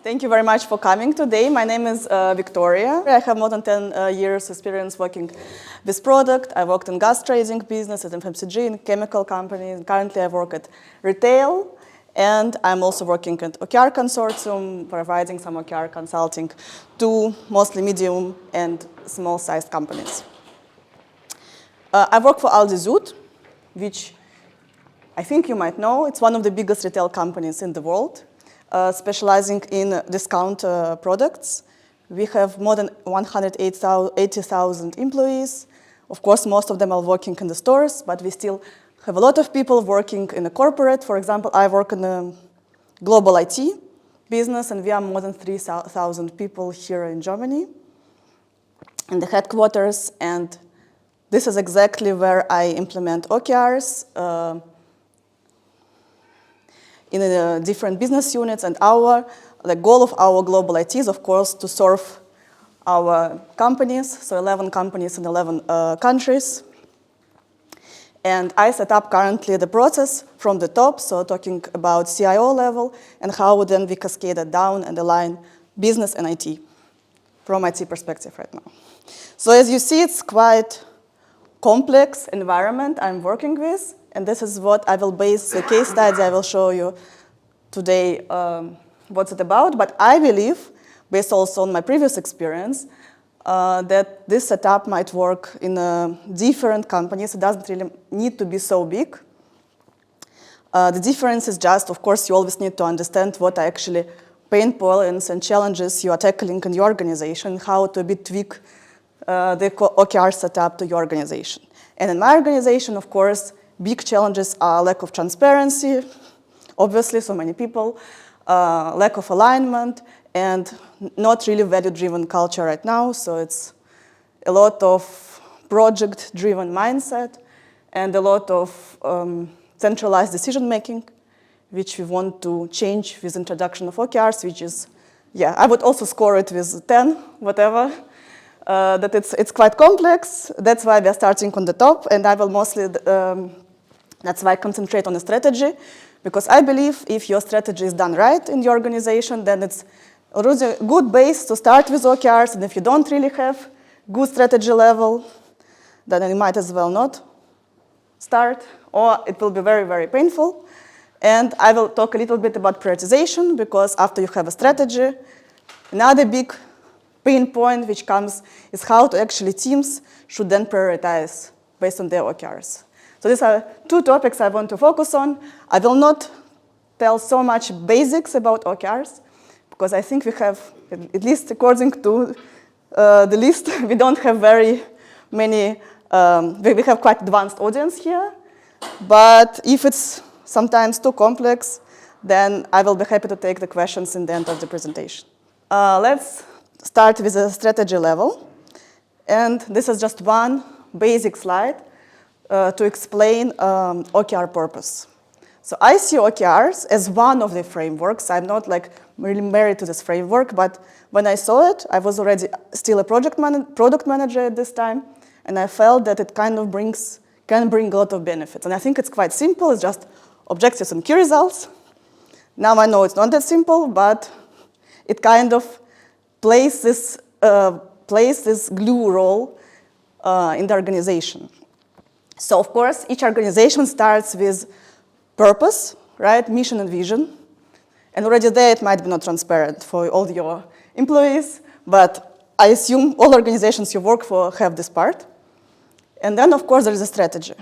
Thank you very much for coming today. My name is Victoria. I have more than 10 years experience working with product. I worked in gas trading business, at FMCG, in chemical companies. Currently, I work at retail, and I'm also working at OKR Consortium, providing some OKR consulting to mostly medium and small-sized companies. I work for Aldi Süd, which I think you might know. It's one of the biggest retail companies in the world. Specializing in discount products. We have more than 180,000 employees. Of course, most of them are working in the stores, but we still have a lot of people working in the corporate. For example, I work in the global IT business, and we are more than 3,000 people here in Germany, in the headquarters. And this is exactly where I implement OKRs, in the different business units, and the goal of our global IT is, of course, to serve our companies, so 11 companies in 11 countries. And I set up currently the process from the top, so talking about CIO level, and how then we cascade it down and align business and IT from IT perspective right now. So as you see, it's quite complex environment I'm working with. And this is what I will base the case study I will show you today, what's it about. But I believe, based also on my previous experience, that this setup might work in different companies. It doesn't really need to be so big. The difference is just, of course, you always need to understand what are actually pain points and challenges you are tackling in your organization, how to tweak the OKR setup to your organization. And in my organization, of course, big challenges are lack of transparency, obviously, so many people, lack of alignment, and not really value-driven culture right now. So it's a lot of project-driven mindset and a lot of centralized decision-making, which we want to change with introduction of OKRs, which is, yeah, I would also score it with 10, whatever. That it's quite complex. That's why we are starting on the top, and I will mostly, that's why I concentrate on the strategy, because I believe if your strategy is done right in your organization, then it's already a good base to start with OKRs, and if you don't really have good strategy level, then you might as well not start, or it will be very, very painful. And I will talk a little bit about prioritization, because after you have a strategy, another big pain point which comes is how to actually teams should then prioritize based on their OKRs. So these are two topics I want to focus on. I will not tell so much basics about OKRs, because I think we have, at least according to the list, we don't have very many, we have quite advanced audience here. But if it's sometimes too complex, then I will be happy to take the questions in the end of the presentation. Let's start with the strategy level. And this is just one basic slide to explain OKR purpose. So I see OKRs as one of the frameworks. I'm not like really married to this framework, but when I saw it, I was already still a product manager at this time, and I felt that it kind of can bring a lot of benefits. And I think it's quite simple. It's just objectives and key results. Now I know it's not that simple, but it kind of plays this glue role in the organization. So, of course, each organization starts with purpose, right? Mission and vision. And already there, it might be not transparent for all your employees, but I assume all organizations you work for have this part. And then, of course, there is a strategy.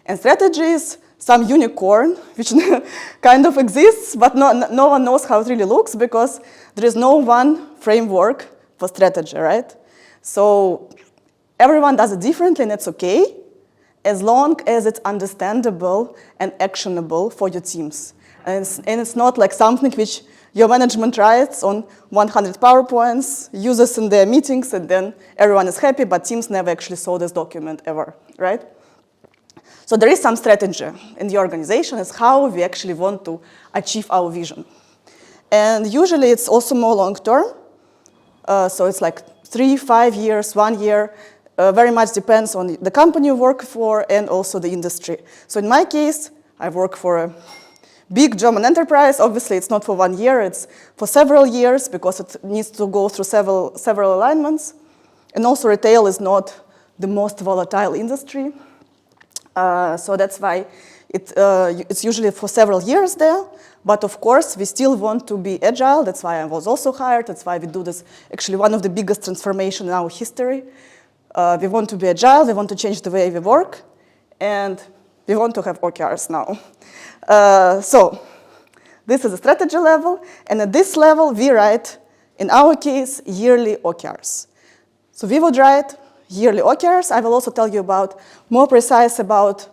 And strategy is some unicorn, which kind of exists, but no one knows how it really looks, because there is no one framework for strategy, right? So everyone does it differently, and it's okay, as long as it's understandable and actionable for your teams. And it's not like something which your management writes on 100 PowerPoints, uses in their meetings, and then everyone is happy, but teams never actually saw this document ever, right? So there is some strategy in the organization as how we actually want to achieve our vision. And usually it's also more long-term. So it's like 3-5 years, 1 year, very much depends on the company you work for and also the industry. So in my case, I work for a Big German enterprise, obviously it's not for 1 year, it's for several years because it needs to go through several alignments. And also retail is not the most volatile industry. So that's why it's usually for several years there. But of course, we still want to be agile. That's why I was also hired. That's why we do this, actually one of the biggest transformations in our history. We want to be agile. We want to change the way we work. And we want to have OKRs now. So this is a strategy level. And at this level, we write, in our case, yearly OKRs. So we would write yearly OKRs. I will also tell you about more precise about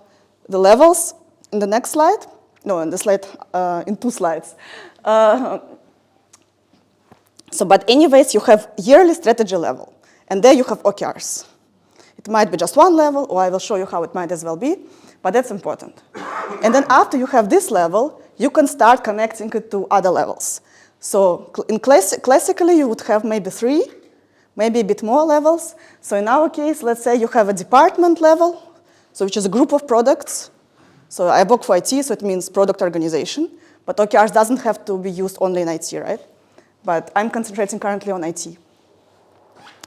the levels in the next slide. No, in the slide, in 2 slides. But anyways, you have yearly strategy level, and there you have OKRs. It might be just one level, or I will show you how it might as well be, but that's important. And then after you have this level, you can start connecting it to other levels. So classically, you would have maybe 3, maybe a bit more levels. So in our case, let's say you have a department level, so which is a group of products. So I work for IT, so it means product organization. But OKRs doesn't have to be used only in IT, right? But I'm concentrating currently on IT.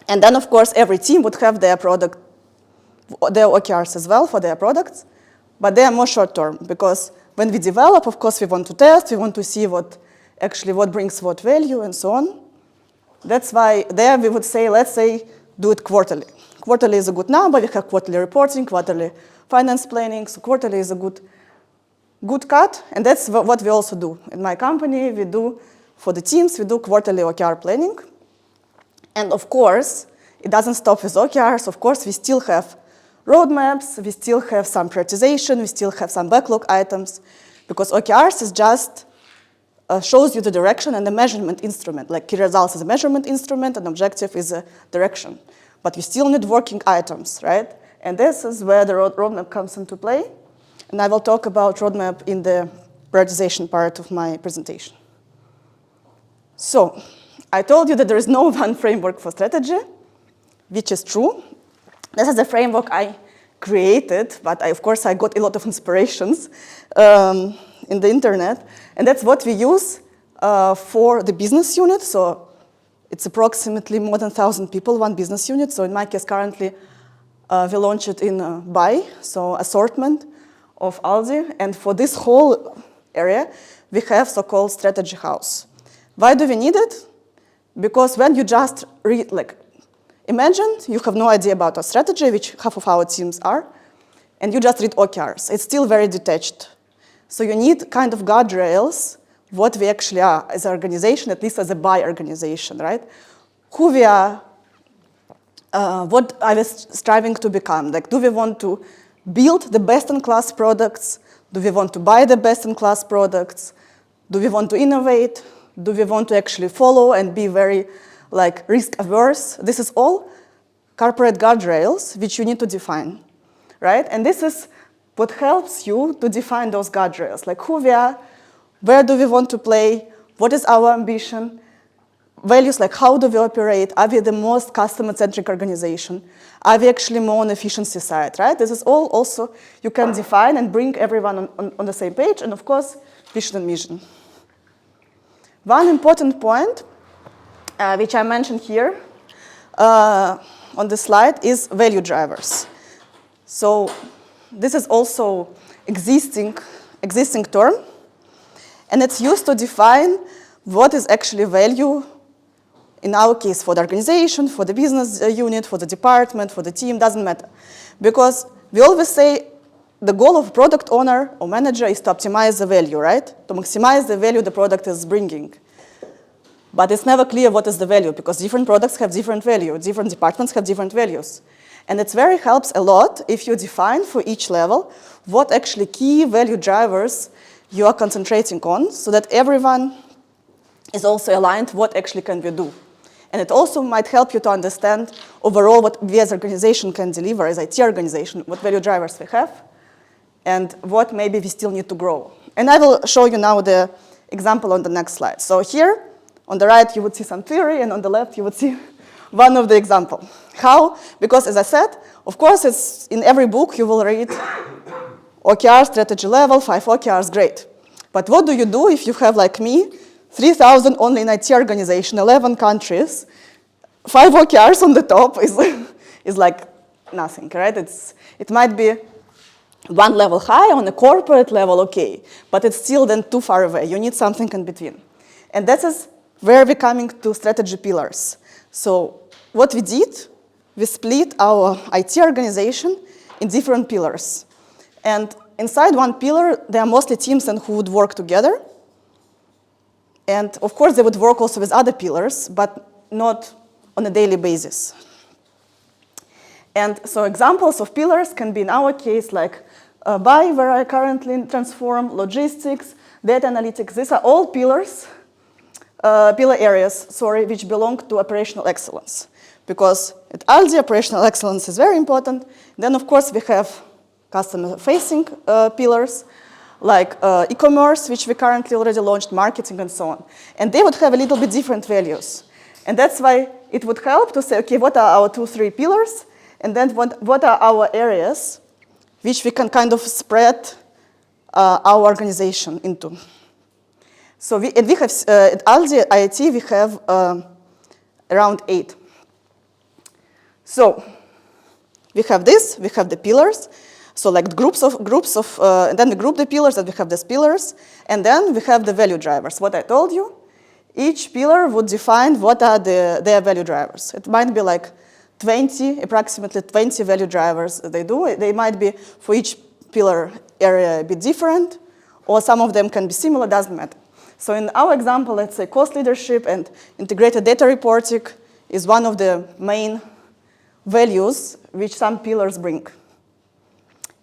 And then, of course, every team would have their OKRs as well for their products. But they are more short-term, because when we develop, of course, we want to test, we want to see what brings what value, and so on. That's why there we would say, let's say, do it quarterly. Quarterly is a good number. We have quarterly reporting, quarterly finance planning. So quarterly is a good cut. And that's what we also do. In my company, we do, for the teams, we do quarterly OKR planning. And of course, it doesn't stop with OKRs. Of course, we still have roadmaps. We still have some prioritization. We still have some backlog items. Because OKRs is just shows you the direction and the measurement instrument. Like key results is a measurement instrument, and objective is a direction. But we still need working items, right? And this is where the roadmap comes into play. And I will talk about roadmap in the prioritization part of my presentation. So I told you that there is no one framework for strategy, which is true. This is a framework I created, but of course I got a lot of inspirations in the internet. And that's what we use for the business unit. So it's approximately more than 1,000 people, one business unit. So in my case, currently, we launch it in buy, so assortment of Aldi. And for this whole area, we have so-called strategy house. Why do we need it? Because when you just read, imagine you have no idea about a strategy, which half of our teams are, and you just read OKRs. It's still very detached. So you need kind of guardrails, what we actually are as an organization, at least as a buy organization, right? Who we are, what are we striving to become? Like, do we want to build the best-in-class products? Do we want to buy the best-in-class products? Do we want to innovate? Do we want to actually follow and be very risk-averse? This is all corporate guardrails which you need to define, right? And this is what helps you to define those guardrails, like who we are, where do we want to play, what is our ambition, values like how do we operate, are we the most customer-centric organization, are we actually more on the efficiency side, right? This is all also you can define and bring everyone on the same page, and of course, vision and mission. One important point, which I mentioned here on the slide, is value drivers. So this is also existing term, and it's used to define what is actually value, in our case, for the organization, for the business unit, for the department, for the team, doesn't matter. Because we always say the goal of a product owner or manager is to optimize the value, right? To maximize the value the product is bringing. But it's never clear what is the value, because different products have different value, different departments have different values. And it very helps a lot if you define for each level what actually key value drivers you are concentrating on, so that everyone is also aligned what actually can we do. And it also might help you to understand overall what we as an organization can deliver, as IT organization, what value drivers we have, and what maybe we still need to grow. And I will show you now the example on the next slide. So here, on the right, you would see some theory, and on the left, you would see one of the example. How? Because as I said, of course, it's in every book you will read OKR strategy level, 5 OKRs, great. But what do you do if you have, like me, 3,000 only in IT organization, 11 countries, 5 OKRs on the top is like nothing, right? It might be one level high on a corporate level, okay, but it's still then too far away. You need something in between. And that is where we're coming to strategy pillars. So what we did, we split our IT organization in different pillars. And inside one pillar, there are mostly teams and who would work together. And of course, they would work also with other pillars, but not on a daily basis. And so examples of pillars can be, in our case, like buy, where I currently transform, logistics, data analytics. These are all pillars, pillar areas, which belong to operational excellence. Because at Aldi, operational excellence is very important. Then, of course, we have customer-facing pillars, like e-commerce, which we currently already launched, marketing, and so on. And they would have a little bit different values. And that's why it would help to say, okay, what are our 2-3 pillars? And then what are our areas which we can kind of spread our organization into? So we have, at Aldi IT, we have around 8. So we have this, we have the pillars. So like groups of, and then we group the pillars, and we have these pillars. And then we have the value drivers. What I told you, each pillar would define what are their value drivers. It might be like approximately 20 value drivers they do. They might be, for each pillar area, a bit different, or some of them can be similar, doesn't matter. So in our example, let's say cost leadership and integrated data reporting is one of the main values which some pillars bring.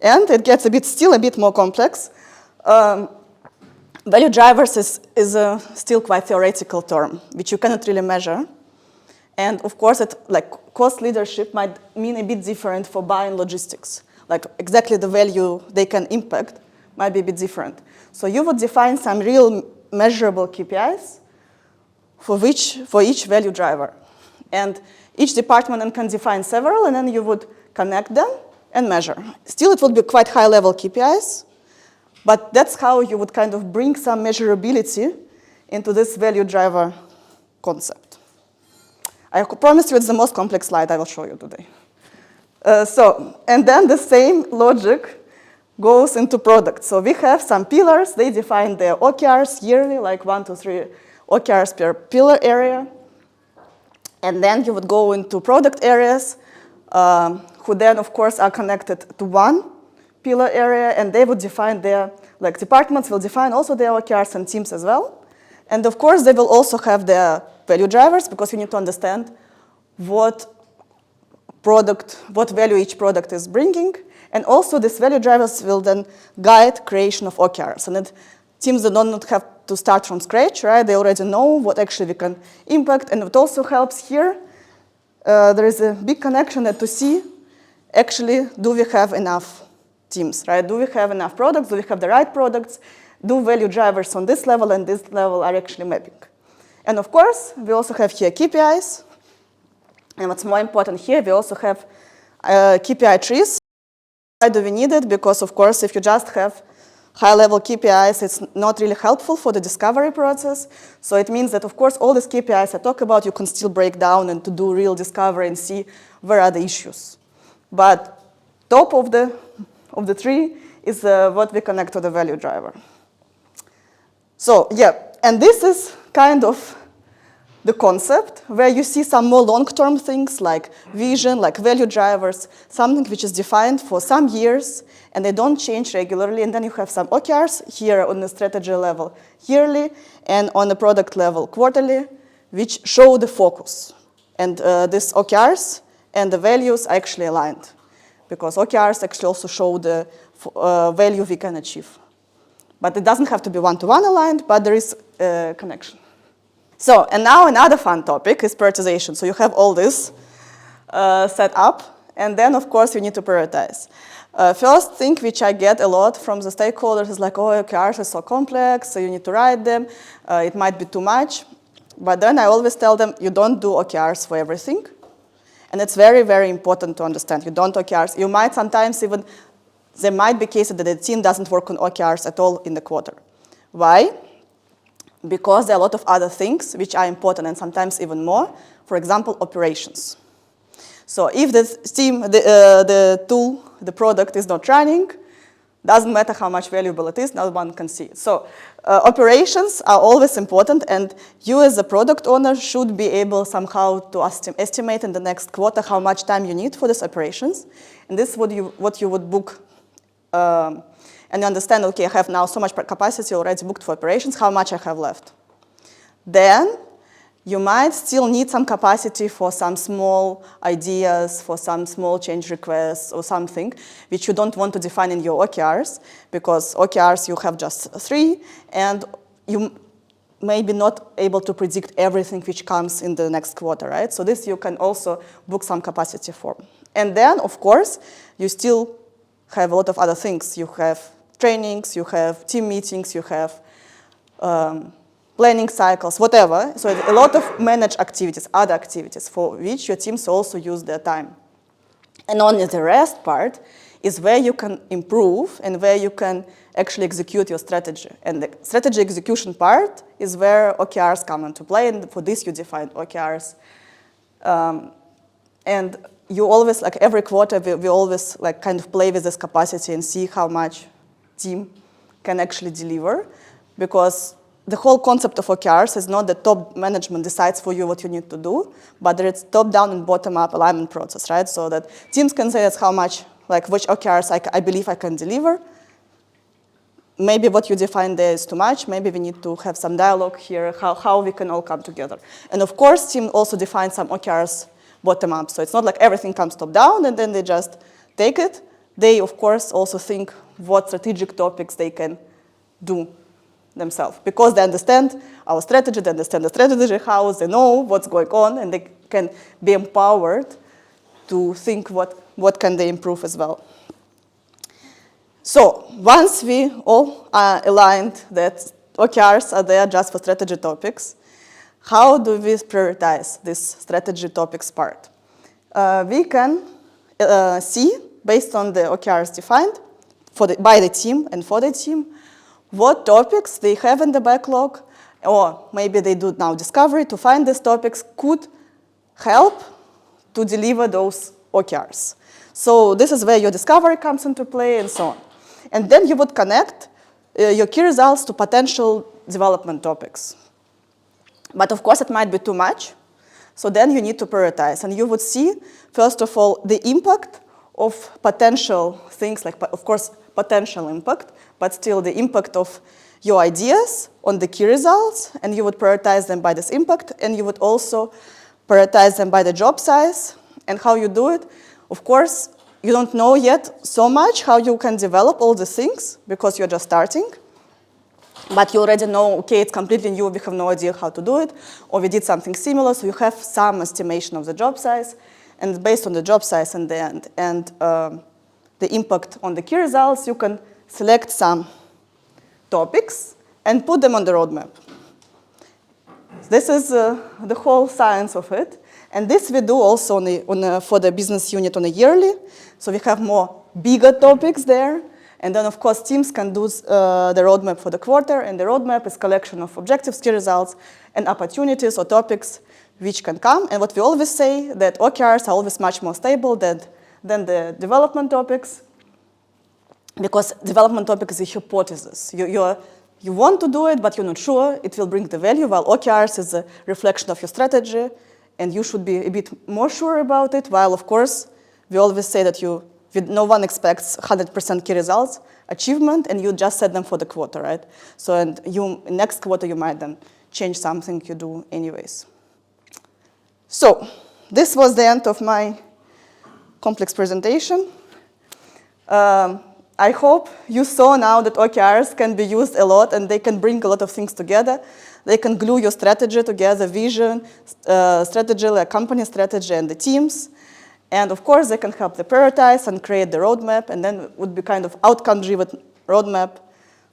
And it gets still a bit more complex. Value drivers is still quite theoretical term, which you cannot really measure. And of course, like cost leadership might mean a bit different for buying logistics. Like exactly the value they can impact might be a bit different. So you would define some real measurable KPIs for each value driver. And each department then can define several, and then you would connect them and measure. Still, it would be quite high-level KPIs, but that's how you would kind of bring some measurability into this value driver concept. I promise you it's the most complex slide I will show you today. And then the same logic goes into products. So we have some pillars. They define their OKRs yearly, like 1 to 3 OKRs per pillar area. And then you would go into product areas, who then, of course, are connected to one pillar area, and they would define like departments will define also their OKRs and teams as well. And of course, they will also have their value drivers, because you need to understand what value each product is bringing. And also, these value drivers will then guide creation of OKRs. And teams do not have to start from scratch, right? They already know what actually we can impact. And it also helps here, there is a big connection to see, actually, do we have enough teams, right? Do we have enough products? Do we have the right products? Do value drivers on this level and this level are actually mapping? And of course, we also have here KPIs. And what's more important here, we also have KPI trees. Why do we need it? Because, of course, if you just have high-level KPIs, it's not really helpful for the discovery process. So it means that, of course, all these KPIs I talk about, you can still break down and to do real discovery and see where are the issues. But top of the tree is what we connect to the value driver. So yeah, and this is kind of the concept where you see some more long-term things like vision, like value drivers, something which is defined for some years and they don't change regularly. And then you have some OKRs here on the strategy level yearly and on the product level quarterly, which show the focus. And these OKRs and the values are actually aligned because OKRs actually also show the value we can achieve. But it doesn't have to be one-to-one aligned, but there is a connection. So, and now another fun topic is prioritization. So you have all this set up, and then, of course, you need to prioritize. First thing which I get a lot from the stakeholders is like, oh, OKRs are so complex, so you need to write them. It might be too much. But then I always tell them, you don't do OKRs for everything. And it's very, very important to understand. You don't OKRs. You might sometimes even, there might be cases that the team doesn't work on OKRs at all in the quarter. Why? Because there are a lot of other things which are important and sometimes even more. For example, operations. So if this team, the tool, the product is not running, doesn't matter how much valuable it is, no one can see it. So operations are always important, and you as a product owner should be able somehow to estimate in the next quarter how much time you need for these operations. And this is what you would book, and you understand, okay, I have now so much capacity already booked for operations, how much I have left. Then you might still need some capacity for some small ideas, for some small change requests or something, which you don't want to define in your OKRs, because OKRs you have just 3, and you may be not able to predict everything which comes in the next quarter, right? So this you can also book some capacity for. And then, of course, you still have a lot of other things. You have trainings, you have team meetings, you have planning cycles, whatever. So a lot of managed activities, other activities for which your teams also use their time. And only the rest part is where you can improve and where you can actually execute your strategy. And the strategy execution part is where OKRs come into play, and for this you define OKRs. And you always, like every quarter, we always like kind of play with this capacity and see how much team can actually deliver, because the whole concept of OKRs is not that top management decides for you what you need to do, but that it's top-down and bottom-up alignment process, right? So that teams can say that's how much, like which OKRs I believe I can deliver. Maybe what you define there is too much. Maybe we need to have some dialogue here, how we can all come together. And of course, team also defines some OKRs bottom-up. So it's not like everything comes top-down and then they just take it. They, of course, also think what strategic topics they can do themselves, because they understand our strategy, they understand the strategy house, they know what's going on, and they can be empowered to think what can they improve as well. So once we all are aligned that OKRs are there just for strategy topics, how do we prioritize this strategy topics part? We can see, based on the OKRs defined by the team and for the team, what topics they have in the backlog, or maybe they do now discovery to find these topics could help to deliver those OKRs. So this is where your discovery comes into play and so on. And then you would connect your key results to potential development topics. But of course, it might be too much. So then you need to prioritize. And you would see, first of all, the impact of potential things, like, of course, potential impact, but still the impact of your ideas on the key results, and you would prioritize them by this impact, and you would also prioritize them by the job size. And how you do it, of course, you don't know yet so much how you can develop all these things, because you're just starting. But you already know, okay, it's completely new, we have no idea how to do it, or we did something similar, so you have some estimation of the job size, and based on the job size and the impact on the key results, you can select some topics and put them on the roadmap. This is the whole science of it. And this we do also for the business unit on a yearly. So we have more bigger topics there. And then, of course, teams can do the roadmap for the quarter. And the roadmap is a collection of objectives, key results, and opportunities or topics which can come. And what we always say, that OKRs are always much more stable than the development topics, because development topic is a hypothesis. You want to do it, but you're not sure it will bring the value, while OKRs is a reflection of your strategy, and you should be a bit more sure about it, while, of course, we always say that no one expects 100% key results achievement, and you just set them for the quarter, right? So, and next quarter, you might then change something you do anyways. So, this was the end of my complex presentation. I hope you saw now that OKRs can be used a lot, and they can bring a lot of things together. They can glue your strategy together, vision, strategy, like company strategy, and the teams. And of course, they can help to prioritize and create the roadmap, and then it would be kind of outcome-driven roadmap,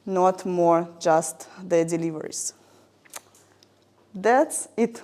not more just the deliveries. That's it.